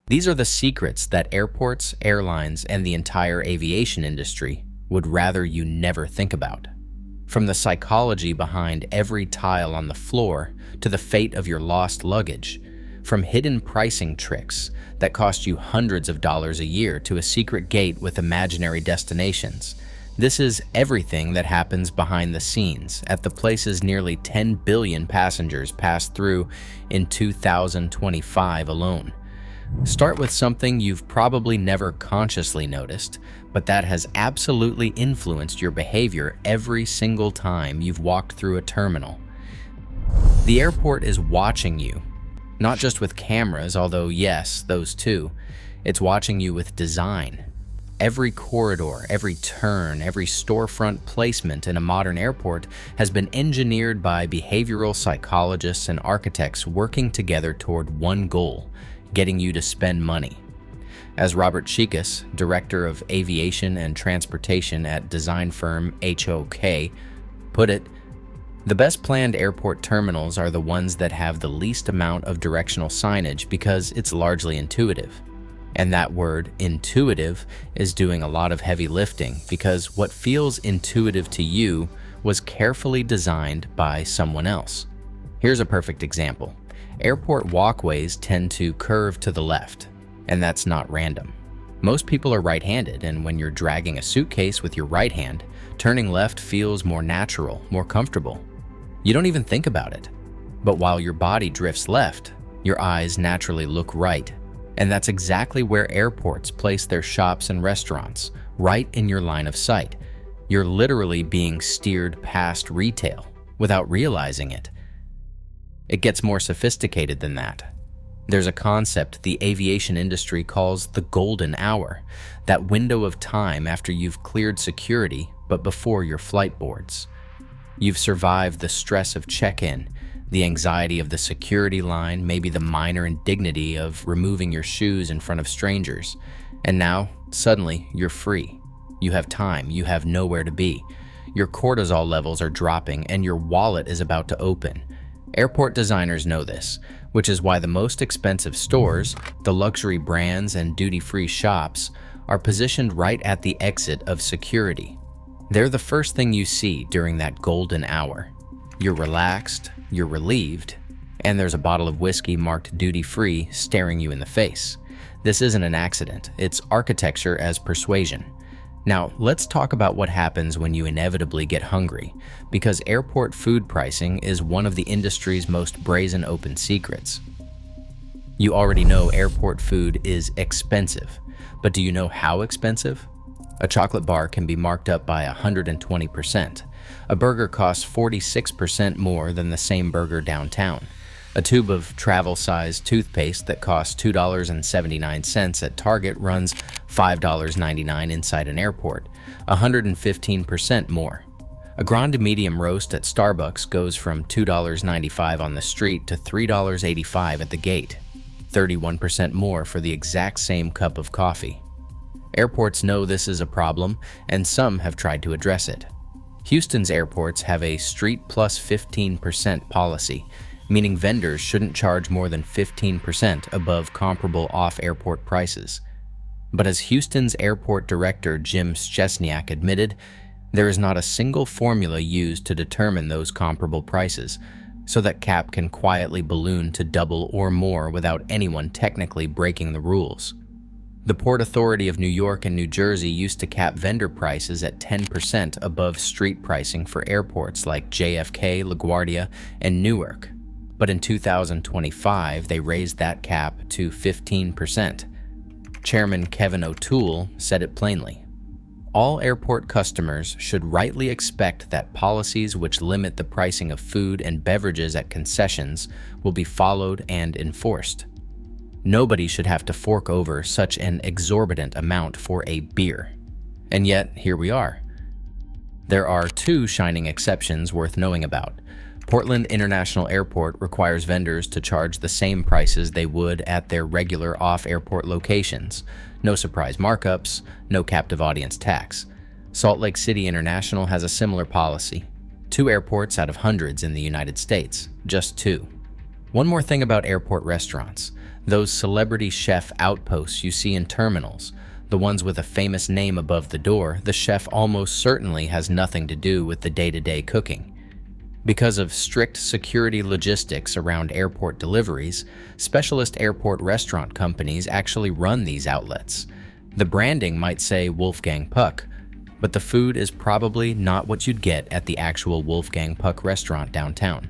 These are the secrets that airports, airlines, and the entire aviation industry would rather you never think about. From the psychology behind every tile on the floor to the fate of your lost luggage, from hidden pricing tricks that cost you hundreds of dollars a year to a secret gate with imaginary destinations. This is everything that happens behind the scenes at the places nearly 10 billion passengers passed through in 2025 alone. Start with something you've probably never consciously noticed, but that has absolutely influenced your behavior every single time you've walked through a terminal. The airport is watching you, not just with cameras, although yes, those too. It's watching you with design. Every corridor, every turn, every storefront placement in a modern airport has been engineered by behavioral psychologists and architects working together toward one goal: getting you to spend money. As Robert Chikas, director of aviation and transportation at design firm HOK, put it, the best planned airport terminals are the ones that have the least amount of directional signage because it's largely intuitive. And that word, intuitive, is doing a lot of heavy lifting because what feels intuitive to you was carefully designed by someone else. Here's a perfect example. Airport walkways tend to curve to the left, and that's not random. Most people are right-handed, and when you're dragging a suitcase with your right hand, turning left feels more natural, more comfortable. You don't even think about it. But while your body drifts left, your eyes naturally look right. And that's exactly where airports place their shops and restaurants, right in your line of sight. You're literally being steered past retail without realizing it. It gets more sophisticated than that. There's a concept the aviation industry calls the golden hour, that window of time after you've cleared security but before your flight boards. You've survived the stress of check-in, the anxiety of the security line, maybe the minor indignity of removing your shoes in front of strangers. And now, suddenly, you're free. You have time, you have nowhere to be. Your cortisol levels are dropping and your wallet is about to open. Airport designers know this, which is why the most expensive stores, the luxury brands and duty-free shops, are positioned right at the exit of security. They're the first thing you see during that golden hour. You're relaxed, you're relieved, and there's a bottle of whiskey marked duty-free staring you in the face. This isn't an accident, it's architecture as persuasion. Now, let's talk about what happens when you inevitably get hungry, because airport food pricing is one of the industry's most brazen open secrets. You already know airport food is expensive, but do you know how expensive? A chocolate bar can be marked up by 120%. A burger costs 46% more than the same burger downtown. A tube of travel-sized toothpaste that costs $2.79 at Target runs $5.99 inside an airport, 115% more. A grande medium roast at Starbucks goes from $2.95 on the street to $3.85 at the gate, 31% more for the exact same cup of coffee. Airports know this is a problem, and some have tried to address it. Houston's airports have a street plus 15% policy, meaning vendors shouldn't charge more than 15% above comparable off-airport prices. But as Houston's airport director Jim Szczesniak admitted, there is not a single formula used to determine those comparable prices, so that cap can quietly balloon to double or more without anyone technically breaking the rules. The Port Authority of New York and New Jersey used to cap vendor prices at 10% above street pricing for airports like JFK, LaGuardia, and Newark. But in 2025, they raised that cap to 15%. Chairman Kevin O'Toole said it plainly. All airport customers should rightly expect that policies which limit the pricing of food and beverages at concessions will be followed and enforced. Nobody should have to fork over such an exorbitant amount for a beer. And yet, here we are. There are two shining exceptions worth knowing about. Portland International Airport requires vendors to charge the same prices they would at their regular off-airport locations. No surprise markups, no captive audience tax. Salt Lake City International has a similar policy. 2 airports out of hundreds in the United States, just 2. One more thing about airport restaurants. Those celebrity chef outposts you see in terminals, the ones with a famous name above the door, the chef almost certainly has nothing to do with the day-to-day cooking. Because of strict security logistics around airport deliveries, specialist airport restaurant companies actually run these outlets. The branding might say Wolfgang Puck, but the food is probably not what you'd get at the actual Wolfgang Puck restaurant downtown.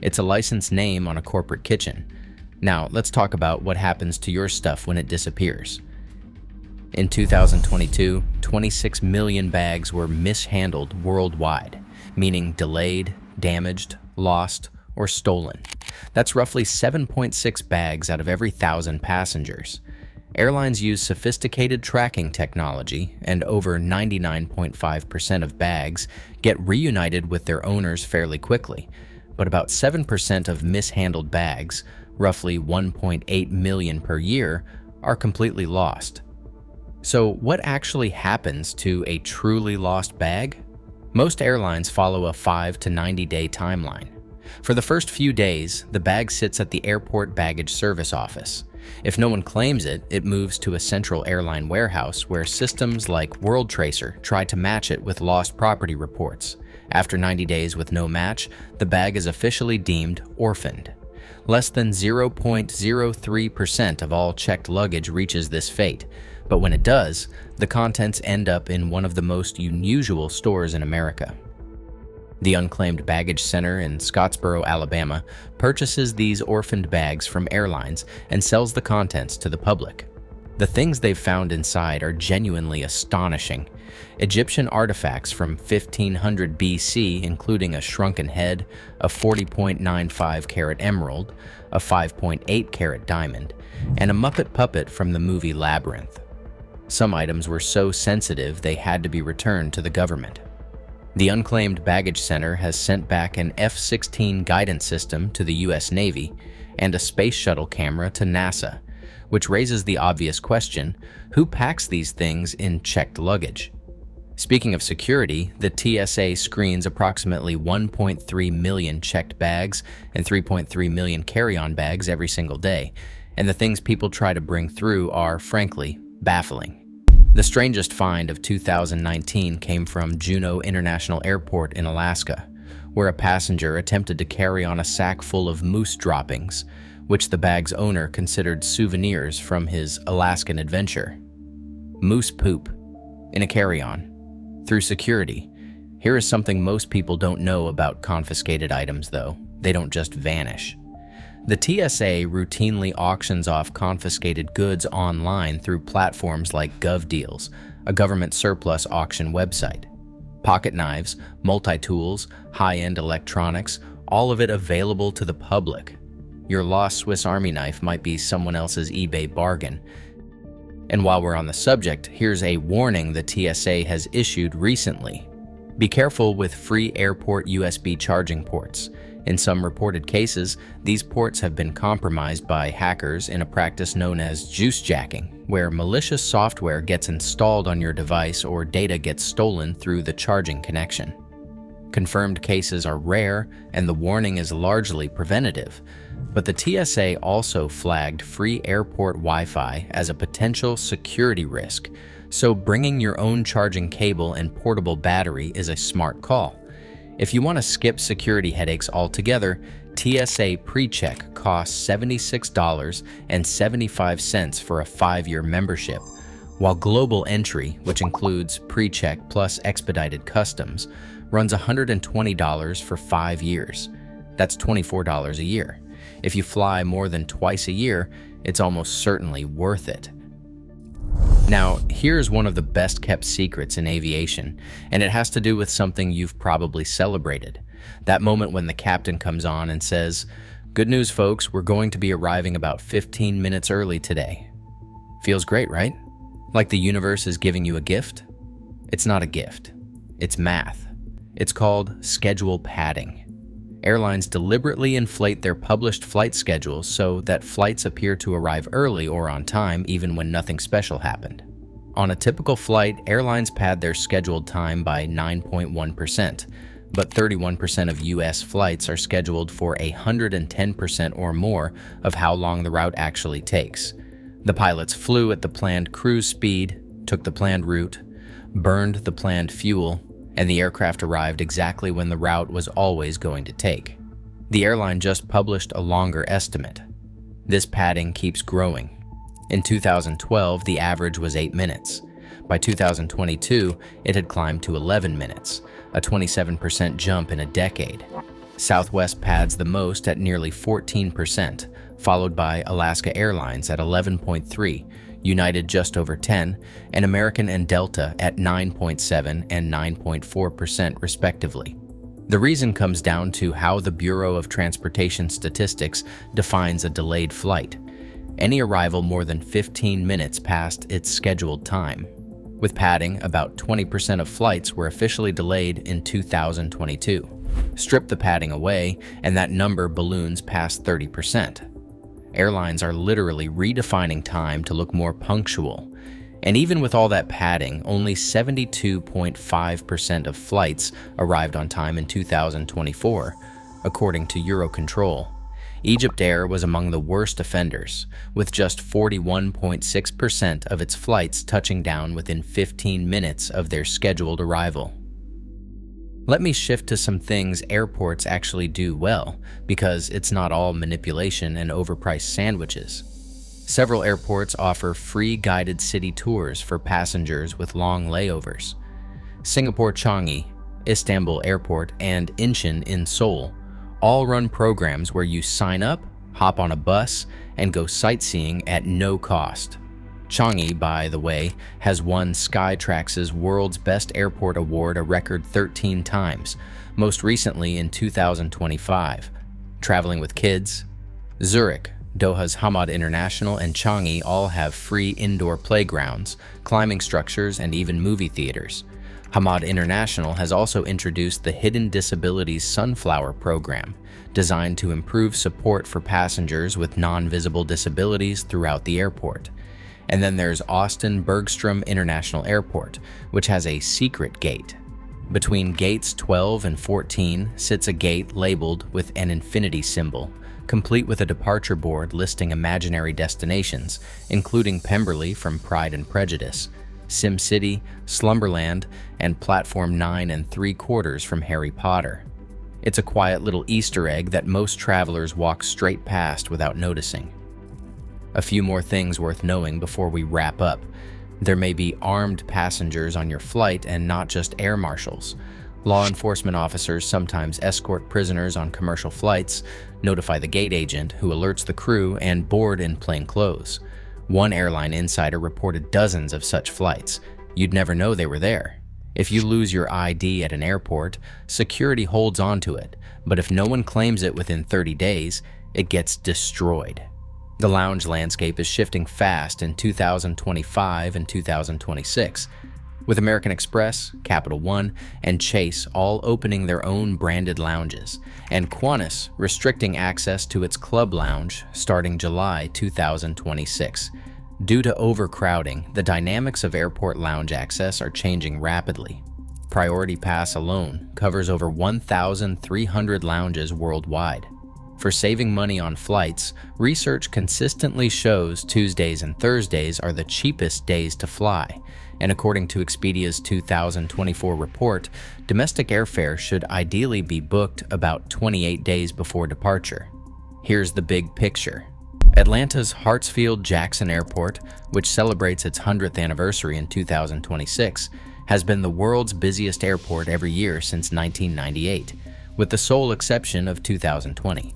It's a licensed name on a corporate kitchen. Now, let's talk about what happens to your stuff when it disappears. In 2022, 26 million bags were mishandled worldwide, meaning delayed, damaged, lost, or stolen. That's roughly 7.6 bags out of every 1,000 passengers. Airlines use sophisticated tracking technology, and over 99.5% of bags get reunited with their owners fairly quickly. But about 7% of mishandled bags, roughly 1.8 million per year, are completely lost. So what actually happens to a truly lost bag? Most airlines follow a 5 to 90-day timeline. For the first few days, the bag sits at the airport baggage service office. If no one claims it, it moves to a central airline warehouse where systems like World Tracer try to match it with lost property reports. After 90 days with no match, the bag is officially deemed orphaned. Less than 0.03% of all checked luggage reaches this fate, but when it does, the contents end up in one of the most unusual stores in America. The Unclaimed Baggage Center in Scottsboro, Alabama, purchases these orphaned bags from airlines and sells the contents to the public. The things they've found inside are genuinely astonishing. Egyptian artifacts from 1500 BC, including a shrunken head, a 40.95 carat emerald, a 5.8 carat diamond, and a Muppet puppet from the movie Labyrinth. Some items were so sensitive they had to be returned to the government. The Unclaimed Baggage Center has sent back an F-16 guidance system to the U.S. Navy and a space shuttle camera to NASA, which raises the obvious question, who packs these things in checked luggage? Speaking of security, the TSA screens approximately 1.3 million checked bags and 3.3 million carry-on bags every single day, and the things people try to bring through are, frankly, baffling. The strangest find of 2019 came from Juneau International Airport in Alaska, where a passenger attempted to carry on a sack full of moose droppings, which the bag's owner considered souvenirs from his Alaskan adventure. Moose poop in a carry-on. Through security. Here is something most people don't know about confiscated items, though. They don't just vanish. The TSA routinely auctions off confiscated goods online through platforms like GovDeals, a government surplus auction website. Pocket knives, multi-tools, high-end electronics, all of it available to the public. Your lost Swiss Army knife might be someone else's eBay bargain. And while we're on the subject, here's a warning the TSA has issued recently. Be careful with free airport USB charging ports. In some reported cases, these ports have been compromised by hackers in a practice known as juice jacking, where malicious software gets installed on your device or data gets stolen through the charging connection. Confirmed cases are rare, and the warning is largely preventative, but the TSA also flagged free airport Wi-Fi as a potential security risk, so bringing your own charging cable and portable battery is a smart call. If you want to skip security headaches altogether, TSA PreCheck costs $76.75 for a 5-year membership, while Global Entry, which includes PreCheck plus expedited customs, runs $120 for 5 years. That's $24 a year. If you fly more than twice a year, it's almost certainly worth it. Now, here's one of the best-kept secrets in aviation, and it has to do with something you've probably celebrated. That moment when the captain comes on and says, "Good news, folks, we're going to be arriving about 15 minutes early today." Feels great, right? Like the universe is giving you a gift? It's not a gift. It's math. It's called schedule padding. Airlines deliberately inflate their published flight schedules so that flights appear to arrive early or on time even when nothing special happened. On a typical flight, airlines pad their scheduled time by 9.1%, but 31% of U.S. flights are scheduled for 110% or more of how long the route actually takes. The pilots flew at the planned cruise speed, took the planned route, burned the planned fuel, and the aircraft arrived exactly when the route was always going to take. The airline just published a longer estimate. This padding keeps growing. In 2012, the average was 8 minutes. By 2022, it had climbed to 11 minutes, a 27% jump in a decade. Southwest pads the most at nearly 14%, followed by Alaska Airlines at 11.3%, United just over 10%, and American and Delta at 9.7% and 9.4% respectively. The reason comes down to how the Bureau of Transportation Statistics defines a delayed flight. Any arrival more than 15 minutes past its scheduled time. With padding, about 20% of flights were officially delayed in 2022. Strip the padding away, and that number balloons past 30%. Airlines are literally redefining time to look more punctual. And even with all that padding, only 72.5% of flights arrived on time in 2024, according to Eurocontrol. Egypt Air was among the worst offenders, with just 41.6% of its flights touching down within 15 minutes of their scheduled arrival. Let me shift to some things airports actually do well, because it's not all manipulation and overpriced sandwiches. Several airports offer free guided city tours for passengers with long layovers. Singapore Changi, Istanbul Airport, and Incheon in Seoul all run programs where you sign up, hop on a bus, and go sightseeing at no cost. Changi, by the way, has won Skytrax's World's Best Airport Award a record 13 times, most recently in 2025. Traveling with kids, Zurich, Doha's Hamad International, and Changi all have free indoor playgrounds, climbing structures, and even movie theaters. Hamad International has also introduced the Hidden Disabilities Sunflower Program, designed to improve support for passengers with non-visible disabilities throughout the airport. And then there's Austin Bergstrom International Airport, which has a secret gate. Between gates 12 and 14 sits a gate labeled with an infinity symbol, complete with a departure board listing imaginary destinations, including Pemberley from Pride and Prejudice, SimCity, Slumberland, and Platform 9 3/4 from Harry Potter. It's a quiet little Easter egg that most travelers walk straight past without noticing. A few more things worth knowing before we wrap up. There may be armed passengers on your flight and not just air marshals. Law enforcement officers sometimes escort prisoners on commercial flights, notify the gate agent who alerts the crew, and board in plain clothes. One airline insider reported dozens of such flights. You'd never know they were there. If you lose your ID at an airport, security holds onto it, but if no one claims it within 30 days, it gets destroyed. The lounge landscape is shifting fast in 2025 and 2026, with American Express, Capital One, and Chase all opening their own branded lounges, and Qantas restricting access to its club lounge starting July 2026. Due to overcrowding, the dynamics of airport lounge access are changing rapidly. Priority Pass alone covers over 1,300 lounges worldwide. For saving money on flights, research consistently shows Tuesdays and Thursdays are the cheapest days to fly, and according to Expedia's 2024 report, domestic airfare should ideally be booked about 28 days before departure. Here's the big picture. Atlanta's Hartsfield-Jackson Airport, which celebrates its 100th anniversary in 2026, has been the world's busiest airport every year since 1998, with the sole exception of 2020.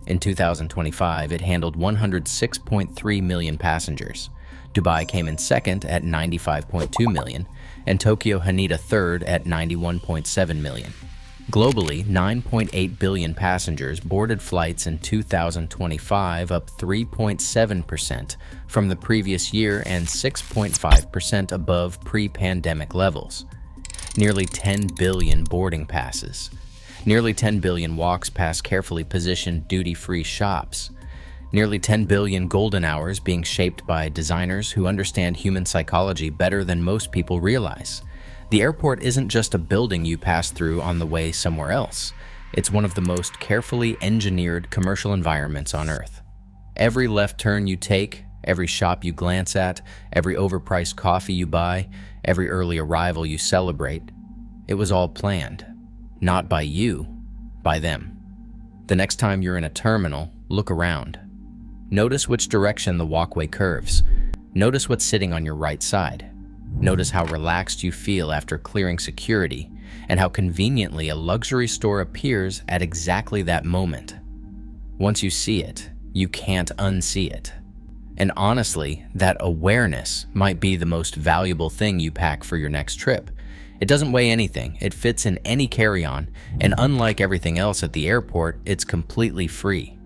In 2025, it handled 106.3 million passengers. Dubai came in second at 95.2 million, and Tokyo Haneda third at 91.7 million. Globally, 9.8 billion passengers boarded flights in 2025, up 3.7% from the previous year and 6.5% above pre-pandemic levels. Nearly 10 billion boarding passes. Nearly 10 billion walks past carefully positioned duty-free shops. Nearly 10 billion golden hours being shaped by designers who understand human psychology better than most people realize. The airport isn't just a building you pass through on the way somewhere else. It's one of the most carefully engineered commercial environments on Earth. Every left turn you take, every shop you glance at, every overpriced coffee you buy, every early arrival you celebrate, it was all planned. Not by you, by them. The next time you're in a terminal, look around. Notice which direction the walkway curves. Notice what's sitting on your right side. Notice how relaxed you feel after clearing security, and how conveniently a luxury store appears at exactly that moment. Once you see it, you can't unsee it. And honestly, that awareness might be the most valuable thing you pack for your next trip. It doesn't weigh anything, it fits in any carry-on, and unlike everything else at the airport, it's completely free.